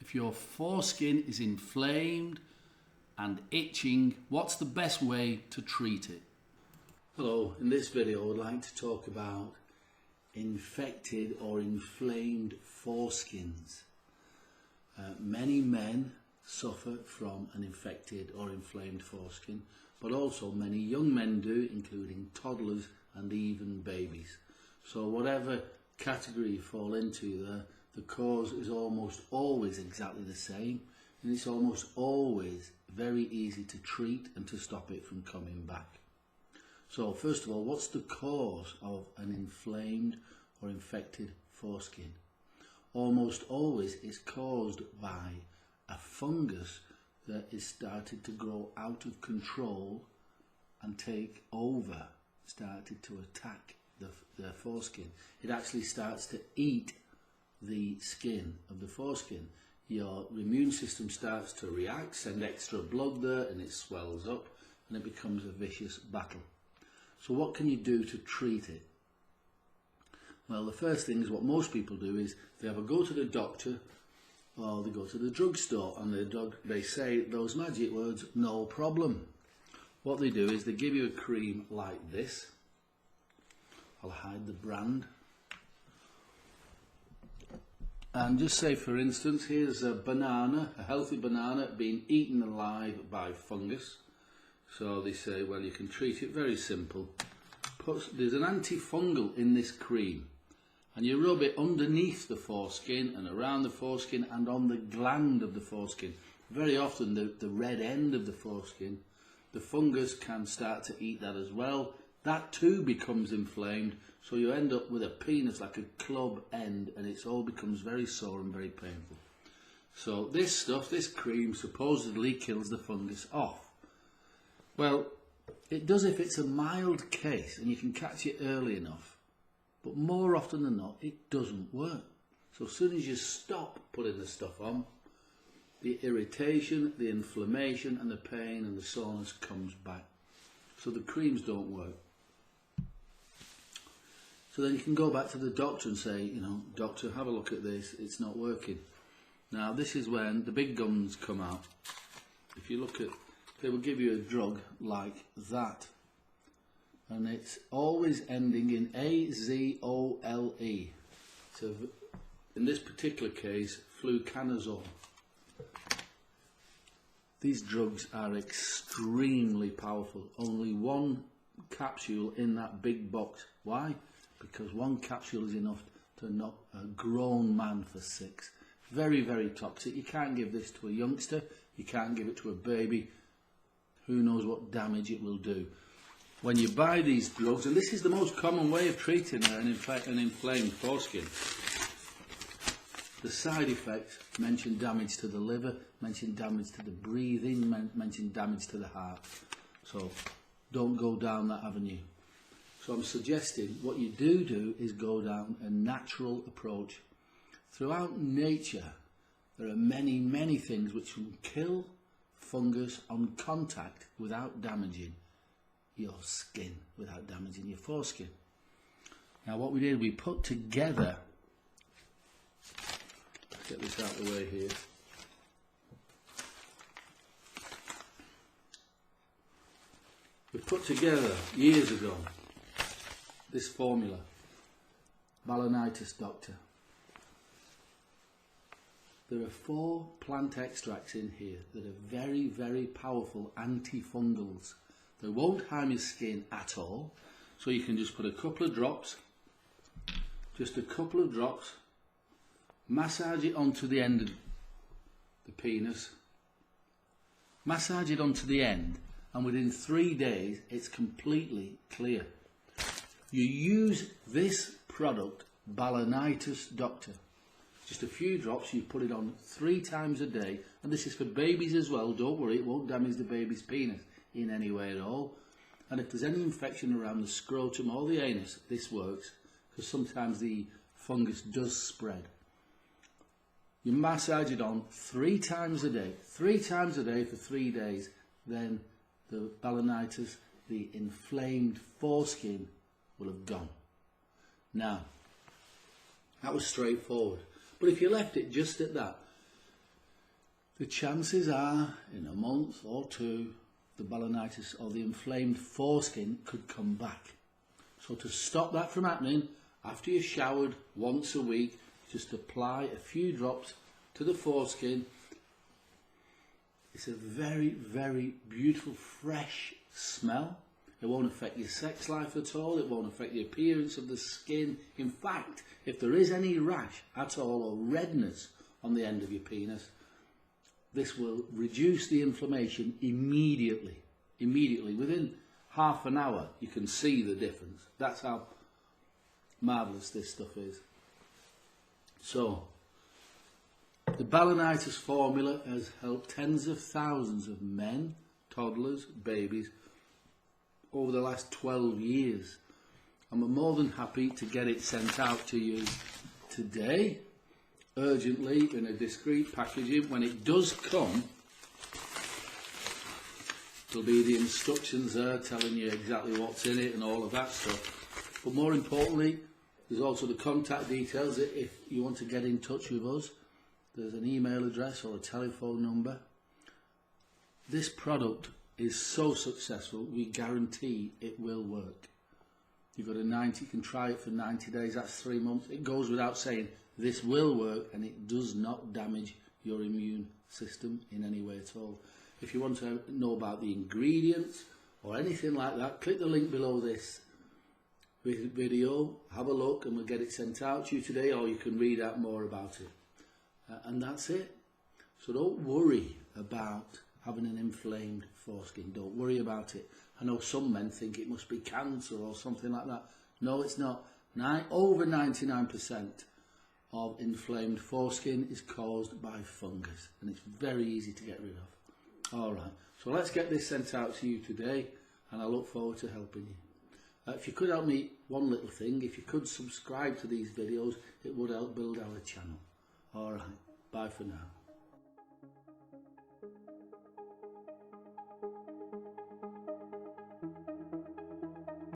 If your foreskin is inflamed and itching, what's the best way to treat it? Hello, in this video I would like to talk about infected or inflamed foreskins. Many men suffer from an infected or inflamed foreskin, but also many young men do, including toddlers and even babies. So whatever category you fall into there, the cause is almost always exactly the same, and it's almost always very easy to treat and to stop it from coming back. So first of all, what's the cause of an inflamed or infected foreskin? Almost always it's caused by a fungus that is started to grow out of control and take over, started to attack the foreskin. It actually starts to eat the skin of the foreskin. Your immune system starts to react, send extra blood there, and it swells up and it becomes a vicious battle. So what can you do to treat it? Well, the first thing is what most people do is they either go to the doctor or they go to the drugstore, and they say those magic words, no problem. What they do is they give you a cream like this. I'll hide the brand. And just say, for instance, here's a banana, a healthy banana being eaten alive by fungus. So they say, well, you can treat it very simple. There's an antifungal in this cream, and you rub it underneath the foreskin and around the foreskin and on the gland of the foreskin. Very often the red end of the foreskin, the fungus can start to eat that as well. That too becomes inflamed, so you end up with a penis like a club end, and it all becomes very sore and very painful. So this stuff, this cream, supposedly kills the fungus off. Well, it does if it's a mild case and you can catch it early enough, but more often than not it doesn't work. So as soon as you stop putting the stuff on, the irritation, the inflammation and the pain and the soreness comes back. So the creams don't work. So then you can go back to the doctor and say, you know, doctor, have a look at this, it's not working. Now this is when the big guns come out. If you look at, they will give you a drug like that, and it's always ending in azole. So in this particular case, fluconazole. These drugs are extremely powerful. Only one capsule in that big box. Why? Because one capsule is enough to knock a grown man for 6. Very, very toxic. You can't give this to a youngster. You can't give it to a baby. Who knows what damage it will do. When you buy these drugs, and this is the most common way of treating an inflamed foreskin, the side effects mention damage to the liver, mention damage to the breathing, mention damage to the heart. So don't go down that avenue. So I'm suggesting what you do is go down a natural approach. Throughout nature, there are many, many things which can kill fungus on contact without damaging your skin, without damaging your foreskin. Now what we did, we put together, let's get this out of the way here. We put together years ago this formula, balanitis doctor. There are 4 plant extracts in here that are very, very powerful antifungals. They won't harm your skin at all, so you can just put a couple of drops, massage it onto the end of the penis, massage it onto the end, and within 3 days it's completely clear. You use this product, balanitis doctor. Just a few drops, you put it on 3 times a day, and this is for babies as well. Don't worry, it won't damage the baby's penis in any way at all. And if there's any infection around the scrotum or the anus, this works, because sometimes the fungus does spread. You massage it on 3 times a day, 3 times a day for 3 days, then the balanitis, the inflamed foreskin, will have gone. Now, that was straightforward. But if you left it just at that, The chances are in a month or two the balanitis or the inflamed foreskin could come back. So to stop that from happening, after you've showered once a week, just apply a few drops to the foreskin. It's a very, very beautiful, fresh smell. It won't affect your sex life at all. It won't affect the appearance of the skin. In fact, if there is any rash at all or redness on the end of your penis, this will reduce the inflammation immediately. Within half an hour, you can see the difference. That's how marvellous this stuff is. So, the balanitis formula has helped tens of thousands of men, toddlers, babies over the last 12 years. I'm more than happy to get it sent out to you today, urgently, in a discreet packaging. When it does come, there'll be the instructions there telling you exactly what's in it and all of that stuff. But more importantly, there's also the contact details. If you want to get in touch with us, there's an email address or a telephone number. This product is so successful, we guarantee it will work. You can try it for 90 days, that's 3 months. It goes without saying, this will work, and it does not damage your immune system in any way at all. If you want to know about the ingredients or anything like that, click the link below this video, have a look, and we'll get it sent out to you today, or you can read out more about it. And that's it. So don't worry about having an inflamed foreskin. Don't worry about it. I know some men think it must be cancer or something like that. No, it's not. Over 99% of inflamed foreskin is caused by fungus, and it's very easy to get rid of. Alright, so let's get this sent out to you today, and I look forward to helping you. If you could help me, one little thing, if you could subscribe to these videos, it would help build our channel. Alright, bye for now.